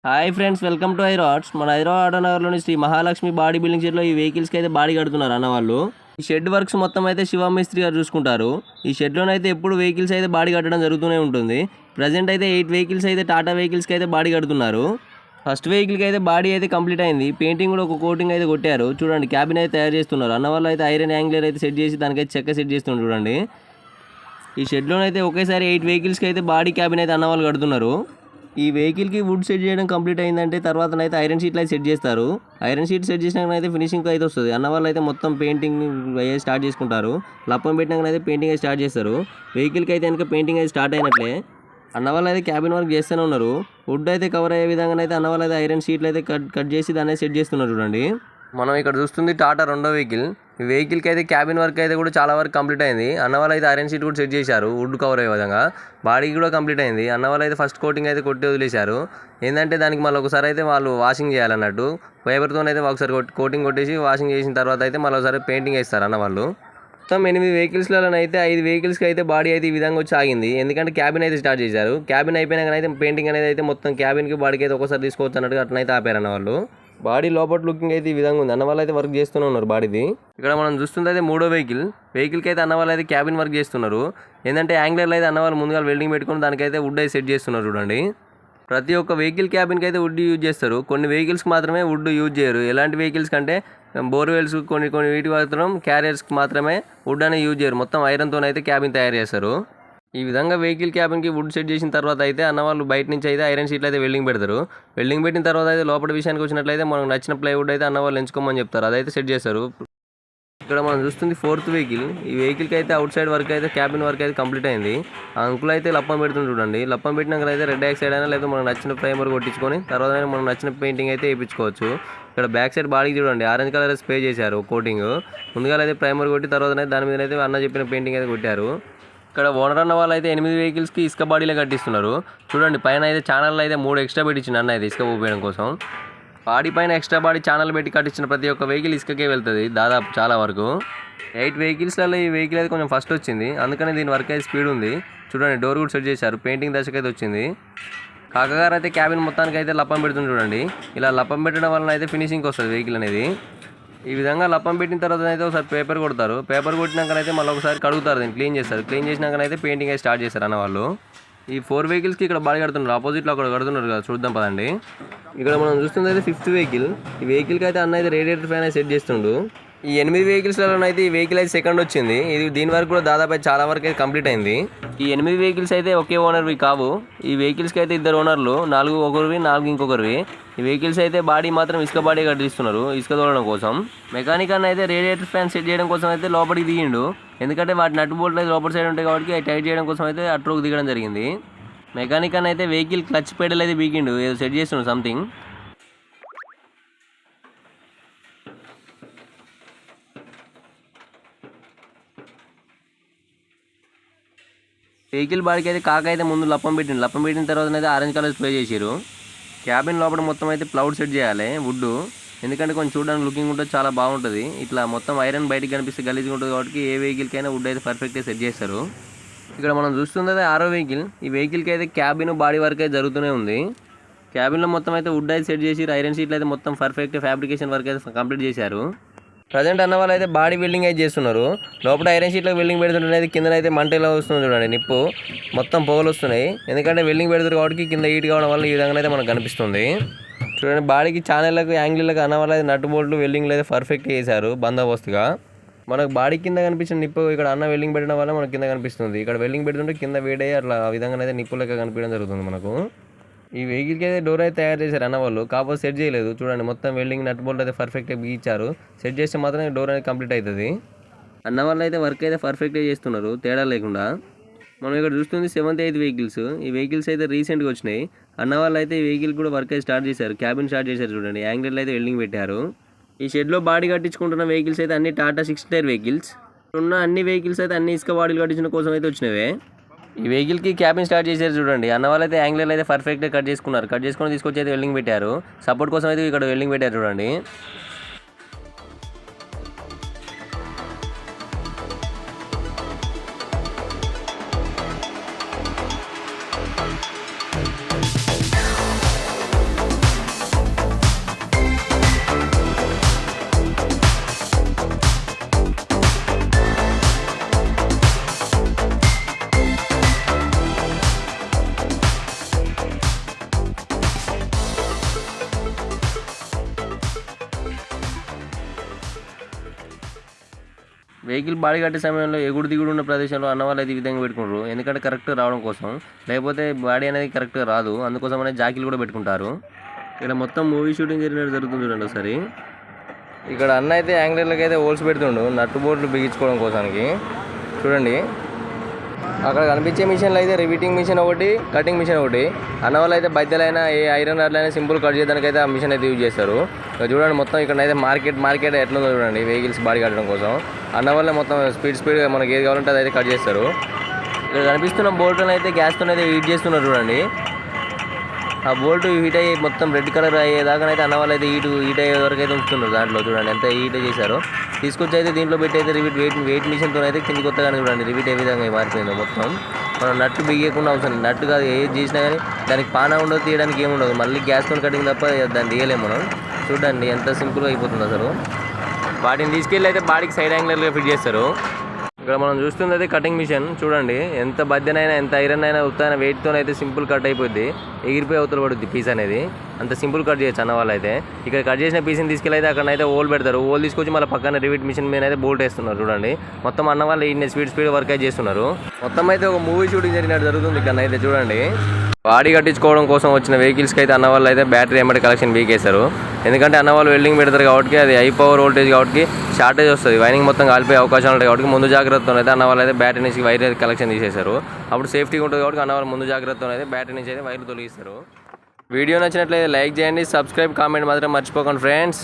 Hi friends, welcome to ఐరాడ్స్. మన హైదరాబాద్ నగర్లోని శ్రీ మహాలక్ష్మి బాడీ బిల్డింగ్ షెడ్లో ఈ వెహికల్స్కి అయితే బాడీ కడుతున్నారు అన్న వాళ్ళు. ఈ షెడ్ వర్క్స్ మొత్తం అయితే శివ మేస్త్రి గారు చూసుకుంటారు. ఈ షెడ్లోనైతే ఎప్పుడు వెహికల్స్ అయితే బాడీ కట్టడం జరుగుతూనే ఉంటుంది. ప్రజెంట్ అయితే 8 వెహికల్స్ అయితే టాటా వెహికల్స్కి అయితే బాడీ కడుతున్నారు. ఫస్ట్ వెహికల్కి అయితే బాడీ అయితే కంప్లీట్ అయింది. పెయింటింగ్ కూడా ఒక కోటింగ్ అయితే కొట్టారు. చూడండి, క్యాబిన్ అయితే తయారు చేస్తున్నారు. అన్న వాళ్ళు అయితే ఐరన్ యాంగిలర్ అయితే సెట్ చేసి దానికైతే చెక్క సెట్ చేస్తున్నారు. చూడండి, ఈ షెడ్లోనైతే ఒకేసారి 8 వెహికల్స్కి అయితే బాడీ క్యాబిన్ అయితే అన్న వాళ్ళు కడుతున్నారు. ఈ వెహికల్కి వుడ్ సెట్ చేయడం కంప్లీట్ అయిందంటే తర్వాత అయితే ఐరన్ షీట్లు అయితే సెట్ చేస్తారు. ఐరన్ షీట్ సెట్ చేసినాకైతే ఫినిషింగ్ అయితే వస్తుంది. అన్న వాళ్ళు అయితే మొత్తం పెయింటింగ్ అయ్యే స్టార్ట్ చేసుకుంటారు. లప్పం పెట్టినాకైతే పెయింటింగ్ అయితే స్టార్ట్ చేస్తారు. వెహికల్కి అయితే కనుక పెయింటింగ్ అయితే స్టార్ట్ అయినట్లే. అన్న వాళ్ళు అయితే క్యాబిన్ వర్క్ చేస్తూనే ఉన్నారు. వుడ్ అయితే కవర్ అయ్యే విధంగా అయితే అన్న వాళ్ళు అయితే ఐరన్ షీట్లు అయితే కట్ చేసి దాన్ని సెట్ చేస్తున్నారు. చూడండి, మనం ఇక్కడ చూస్తుంది టాటా రెండో వెహికల్. ఈ వెహికల్కి అయితే క్యాబిన్ వర్క్ అయితే కూడా చాలా వరకు కంప్లీట్ అయింది. అన్న వాళ్ళు అయితే ఐరన్ షీట్ కూడా సెట్ చేశారు వుడ్ కవర్ అయ్యే విధంగా. బాడీ కూడా కంప్లీట్ అయింది. అన్న వాళ్ళు అయితే ఫస్ట్ కోటింగ్ అయితే కొట్టి వదిలేశారు. ఏంటంటే దానికి మళ్ళీ ఒకసారి అయితే వాళ్ళు వాషింగ్ చేయాలన్నట్టు. పేపర్తో అయితే ఒకసారి కోటింగ్ కొట్టేసి వాషింగ్ చేసిన తర్వాత అయితే మళ్ళీ ఒకసారి పెయింటింగ్ వేస్తారు అన్న వాళ్ళు. మొత్తం 8 వెహికల్స్లలో అయితే 5 వెహికల్స్కి అయితే బాడీ అయితే ఈ విధంగా వచ్చి ఆగింది. ఎందుకంటే క్యాబిన్ అయితే స్టార్ట్ చేశారు. క్యాబిన్ అయిపోయినాకైతే పెయింటింగ్ అనేది అయితే మొత్తం క్యాబిన్కి బాడీకి అయితే ఒకసారి తీసుకోవచ్చు అన్నట్టుగా అట్లయితే ఆపారు అన్న వాళ్ళు. బాడీ లోపల లుకింగ్ అయితే ఈ విధంగా ఉంది. అన్న వాళ్ళు అయితే వర్క్ చేస్తూనే ఉన్నారు బాడీది. ఇక్కడ మనం చూస్తుంది అయితే మూడో వెహికల్కి అయితే అన్న వాళ్ళు అయితే క్యాబిన్ వర్క్ చేస్తున్నారు. ఏంటంటే యాంగ్లర్లో అయితే అన్న వాళ్ళు ముందుగా వెల్డింగ్ పెట్టుకుని దానికైతే వుడ్ అయితే సెట్ చేస్తున్నారు. చూడండి, ప్రతి ఒక్క వెహికల్ క్యాబిన్కి అయితే వుడ్ యూజ్ చేస్తారు. కొన్ని వెహికల్స్కి మాత్రమే వుడ్ యూజ్ చేయరు. ఎలాంటి వెహికల్స్ కంటే బోర్వెల్స్ కొన్ని వీటి మాత్రం క్యారియర్స్కి మాత్రమే వుడ్ అనేది యూజ్ చేయరు. మొత్తం ఐరన్తో అయితే క్యాబిన్ తయారు చేస్తారు. ఈ విధంగా వెహికల్ క్యాబిన్కి వుడ్ సెట్ చేసిన తర్వాత అయితే అన్న వాళ్ళు బయట నుంచి అయితే ఐరన్ షీట్లు అయితే వెల్డింగ్ పెడతారు. వెల్డింగ్ పెట్టిన తర్వాత అయితే లోపల విషయానికి వచ్చినట్లయితే మనకు నచ్చిన ప్లైవుడ్ అయితే అన్న వాళ్ళు ఎంచుకోమని చెప్తారు. అదైతే సెట్ చేస్తారు. ఇక్కడ మనం చూస్తుంది 4th వెహికల్. ఈ వెహికల్కి అయితే అవుట్ సైడ్ వర్క్ అయితే క్యాబిన్ వర్క్ అయితే కంప్లీట్ అయింది. ఆ అంకుల్ అయితే లప్పం పెడుతుంది. చూడండి, లప్పం పెట్టినాక అయితే రెడ్ ఆక్సైడ్ అయినా లేదా మనకు నచ్చిన ప్రైమర్ కొట్టించుకొని తర్వాత మనకు నచ్చిన పెయింటింగ్ అయితే వేయించుకోవచ్చు. ఇక్కడ బ్యాక్ సైడ్ బాడీకి చూడండి ఆరెంజ్ కలర్ స్ప్రే చేశారు కోటింగ్. ముందుగా అయితే ప్రైమర్ కొట్టి తర్వాత దాని మీద అయితే అన్న చెప్పిన పెయింటింగ్ అయితే కొట్టారు. ఇక్కడ ఓనర్ అన్న వాళ్ళు అయితే 8 వెహికల్స్కి ఇసుక బాడీలో కట్టిస్తున్నారు. చూడండి, పైన అయితే ఛానల్ అయితే 3 ఎక్స్ట్రా పెట్టించింది అన్న అయితే ఇసుక పోయడం కోసం. బాడీ పైన ఎక్స్ట్రా బాడీ ఛానల్ పెట్టి కట్టించిన ప్రతి ఒక్క వెహికల్ ఇసుకకే వెళ్తుంది దాదాపు చాలా వరకు. 8 వెహికల్స్లలో ఈ వెహికల్ అయితే కొంచెం ఫస్ట్ వచ్చింది. అందుకని దీని వర్క్ అయితే స్పీడ్ ఉంది. చూడండి, డోర్ కూడా సెట్ చేశారు. పెయింటింగ్ దశకైతే వచ్చింది. కాకగారు అయితే క్యాబిన్ మొత్తానికి అయితే లప్పం పెడుతుంది. చూడండి, ఇలా లప్పం పెట్టడం వలన అయితే ఫినిషింగ్కి వస్తుంది వెహికల్ అనేది. ఈ విధంగా లప్పం పెట్టిన తర్వాత అయితే ఒకసారి పేపర్ కొడతారు. పేపర్ కొట్టినాకనైతే మళ్ళీ ఒకసారి కడుగుతారు, దీన్ని క్లీన్ చేస్తారు. క్లీన్ చేసినాకనైతే పెయింటింగ్ అయితే స్టార్ట్ చేస్తారు అన్న వాళ్ళు. ఈ 4 వెహికల్స్కి ఇక్కడ బాడీ కడుతున్నారు. ఆపోజిట్లో అక్కడ కడుతున్నారు కదా, చూద్దాం పదండి. ఇక్కడ మనం చూస్తుంది అయితే 5th వెహికల్. ఈ వెహికల్కి అయితే అన్న అయితే రేడియేటర్ ఫ్యాన్ అయితే సెట్ చేస్తుండు. ఈ 8 వెహికల్స్లో అయితే ఈ వెహికల్ అయితే సెకండ్ వచ్చింది. ఇది దీని వరకు కూడా దాదాపు చాలా వరకు అయితే కంప్లీట్ అయింది. ఈ 8 వెహికల్స్ అయితే ఒకే ఓనర్వి కావు. ఈ వెహికల్స్కి అయితే 2 ఓనర్లు, 4 ఒకరివి 4 ఇంకొకరివి. ఈ వెహికల్స్ అయితే బాడీ మాత్రం ఇసుక బాడీ కట్టిస్తున్నారు ఇసుక తోలడం కోసం. మెకానిక్ అన్న అయితే రేడియేటర్ ఫ్యాన్ సెట్ చేయడం కోసం అయితే లోపలికి దిగిండు. ఎందుకంటే వాటి నట్టు బోల్ట్లు అయితే లోపల సైడ్ ఉంటాయి కాబట్టి టైట్ చేయడం కోసం అయితే అట్రోకి దిగడం జరిగింది. మెకానిక్ అన్న అయితే వెహికల్ క్లచ్ పెడల్ అయితే బీకిండు, ఏదో సెట్ చేస్తున్నాడు సంథింగ్. వెహికల్ బాడీకి అయితే కాక అయితే ముందు లప్పం పెట్టిన తర్వాత అయితే ఆరెంజ్ కలర్ స్ప్రే చేసారు. క్యాబిన్ లోపల మొత్తం అయితే ప్లౌడ్ సెట్ చేయాలి వుడ్. ఎందుకంటే కొంచెం చూడడానికి లుకింగ్ ఉంటుంది, చాలా బాగుంటుంది. ఇట్లా మొత్తం ఐరన్ బయటకు కనిపిస్తే గలీజ్గా ఉంటుంది కాబట్టి ఏ వెహికల్కైనా వుడ్ అయితే పర్ఫెక్ట్గా సెట్ చేస్తారు. ఇక్కడ మనం చూస్తుంది అయితే 6వ వెహికల్. ఈ వెహికల్కి అయితే క్యాబిన్ బాడీ వర్క్ అయితే జరుగుతూనే ఉంది. క్యాబిన్లో మొత్తం అయితే వుడ్ అయితే సెట్ చేసి ఐరన్ షీట్లు అయితే మొత్తం పర్ఫెక్ట్ ఫ్యాబ్రికేషన్ వర్క్ అయితే కంప్లీట్ చేశారు. ప్రజెంట్ అన్న వాళ్ళు అయితే బాడీ వెల్డింగ్ అయితే చేస్తున్నారు. లోపల ఐరన్ షీట్లకు వెల్డింగ్ పెడుతుంటే కింద అయితే మంటలో వస్తుంది. చూడండి, నిప్పు మొత్తం పొగలు వస్తున్నాయి. ఎందుకంటే వెల్డింగ్ పెడుతున్నారు కాబట్టి కింద హీట్ కావడం వల్ల ఈ విధంగా అయితే మనకు కనిపిస్తుంది. చూడండి, బాడీకి ఛానళ్ళకు యాంగిల్లకు అన్న వాళ్ళు అయితే నట్టు బోల్ట్లు వెల్డింగ్లు అయితే పర్ఫెక్ట్ చేశారు బందోబస్తుగా. మనకు బాడీ కింద కనిపించిన నిప్పు ఇక్కడ అన్న వెల్డింగ్ పెట్టడం వల్ల మనకు కింద కనిపిస్తుంది. ఇక్కడ వెల్డింగ్ పెడుతుంటే కింద వేడే అట్లా ఆ విధంగా అయితే నిప్పు లెక్క కనిపించడం జరుగుతుంది మనకు. ఈ వెహికల్కి అయితే డోర్ అయితే తయారు చేశారు అన్న వాళ్ళు, కాకపోతే సెట్ చేయలేదు. చూడండి, మొత్తం వెల్డింగ్ నట్ బోల్ట్ అయితే పర్ఫెక్ట్గా బిగించారు. సెట్ చేస్తే మాత్రమే డోర్ అనేది కంప్లీట్ అవుతుంది. అన్న వాళ్ళు అయితే వర్క్ అయితే పర్ఫెక్ట్గా చేస్తున్నారు తేడా లేకుండా. మనం ఇక్కడ చూస్తుంది 7th 8th వెహికల్స్. ఈ వెహికల్స్ అయితే రీసెంట్గా వచ్చినాయి. అన్న వాళ్ళు అయితే ఈ వెహికల్ కూడా వర్క్ అయితే స్టార్ట్ చేశారు. క్యాబిన్ స్టార్ట్ చేశారు. చూడండి, యాంగిల్ అయితే వెల్డింగ్ పెట్టారు. ఈ షెడ్లో బాడీ కట్టించుకుంటున్న వెహికల్స్ అయితే అన్ని టాటా 6 టైర్ వెహికల్స్. ఉన్న అన్ని వెహికల్స్ అయితే అన్ని ఇసుక బాడీలు కట్టించిన కోసం అయితే వచ్చినవే. ఈ వెహికల్కి క్యాబిన్ స్టార్ట్ చేశారు. చూడండి, అన్న వాళ్ళు అయితే యాంగిల్ అయితే పర్ఫెక్ట్గా కట్ చేసుకొని తీసుకొచ్చి అయితే వెల్డింగ్ పెట్టారు. సపోర్ట్ కోసం అయితే ఇక్కడ వెల్డింగ్ పెట్టారు. చూడండి, వెహికల్ బాడీ కట్టే సమయంలో ఎగుడు దిగుడు ఉన్న ప్రదేశంలో అన్నవాళ్ళు అయితే ఈ విధంగా పెట్టుకుంటారు, ఎందుకంటే కరెక్ట్గా రావడం కోసం. లేకపోతే బాడీ అనేది కరెక్ట్గా రాదు, అందుకోసం అనేది జాకీలు కూడా పెట్టుకుంటారు. ఇక్కడ మొత్తం మూవీ షూటింగ్ జరిగినట్టు జరుగుతుంది చూడండి ఒకసారి. ఇక్కడ అన్న అయితే యాంగ్లర్లకి అయితే హోల్స్ పెడుతుండు నట్టు బోట్లు బిగించుకోవడం కోసానికి. చూడండి అక్కడ కనిపించే మిషన్లు అయితే రివీటింగ్ మిషన్ ఒకటి, కటింగ్ మిషన్ ఒకటి. అన్న వాళ్ళు అయితే బద్దెలైనా ఏ ఐరన్ రాడ్లైనా సింపుల్ కట్ చేయడానికి అయితే ఆ మిషన్ అయితే యూజ్ చేస్తారు. ఇక్కడ చూడండి మొత్తం ఇక్కడ అయితే మార్కెట్ ఎట్లుందో చూడండి వెహికల్స్ బాడీ కట్టడం కోసం. అన్న వాళ్ళే మొత్తం స్పీడ్గా మనకి ఏది కావాలంటే అది అయితే కట్ చేస్తారు. ఇక్కడ కనిపిస్తున్న బోల్ట్లను అయితే గ్యాస్తో అయితే హీట్ చేస్తున్నారు చూడండి. ఆ బోల్ట్ హీట్ అయ్యి మొత్తం రెడ్ కలర్ అయ్యేదాకానైతే అన్న వాళ్ళు అయితే హీట్ అయ్యే వరకు అయితే ఉంచుతున్నారు. దాంట్లో చూడండి ఎంత హీట్ చేశారు. తీసుకొచ్చి అయితే దీంట్లో పెట్టి అయితే వెయిట్ మిషన్తో అయితే కింద కొత్తగానే చూడండి రివీట్ ఏ విధంగా మారిపోయిందో మొత్తం. మనం నట్టు బియ్యకుండా అవసరం, నట్టు కాదు ఏది చేసినా కానీ దానికి పానా ఉండదు, తీయడానికి ఏముండదు. మళ్ళీ గ్యాస్తో కటింగ్ తప్ప దాన్ని తీయలేము మనం. చూడండి ఎంత సింపుల్గా అయిపోతుంది అసలు. వాటిని తీసుకెళ్ళి అయితే బాడీకి సైడ్ యాంగిల్గా ఫిట్ చేస్తారు. ఇక్కడ మనం చూస్తుంది అయితే కటింగ్ మిషన్ చూడండి. ఎంత బద్దెనైనా ఎంత ఐరన్ అయినా ఉత్తైన వెయిట్తో అయితే సింపుల్ కట్ అయిపోద్ది, ఎగిరిపోయి అవతల పడుద్ది పీస్ అనేది. అంత సింపుల్ కట్ చేయొచ్చు అన్న వాళ్ళు అయితే. ఇక్కడ కట్ చేసిన పీస్ని తీసుకెళ్ళి అయితే అక్కడ అయితే హోల్ పెడతారు. హోల్ తీసుకొచ్చి మళ్ళీ పక్కన రివీట్ మిషన్ మీద అయితే బోల్ట్ వేస్తున్నారు చూడండి. మొత్తం అన్న వాళ్ళు ఈ స్పీడ్ వర్క్ అయితే చేస్తున్నారు. మొత్తం అయితే ఒక మూవీ షూటింగ్ జరిగినట్టు జరుగుతుంది ఇక్కడ అయితే చూడండి. బాడీ కట్టించుకోవడం కోసం వచ్చిన వెహికల్స్కి అయితే అన్న వాళ్ళు అయితే బ్యాటరీ ఎమ్మటి కలెక్షన్ వీకేశారు. ఎందుకంటే అన్న వాళ్ళు వెల్డింగ్ పెడతారు కాబట్టి అది హై పవర్ వోల్టేజ్ కాబట్టి షార్టేజ్ వస్తుంది, వైరింగ్ మొత్తం కాలిపోయే అవకాశాలు ఉంటాయి. కాబట్టి ముందు జాగ్రత్తతో అయితే అన్న వాళ్ళు అయితే బ్యాటరీ నుంచి వైర్ అయితే కలెక్షన్ తీసేశారు. అప్పుడు సేఫ్టీగా ఉంటుంది కాబట్టి అన్న వాళ్ళు ముందు జాగ్రత్తతో అయితే బ్యాటరీ నుంచి అయితే వైర్లు తొలగిస్తారు. వీడియో నచ్చినట్లయితే లైక్ చేయండి, సబ్స్క్రైబ్, కామెంట్ మాత్రం మర్చిపోకండి ఫ్రెండ్స్.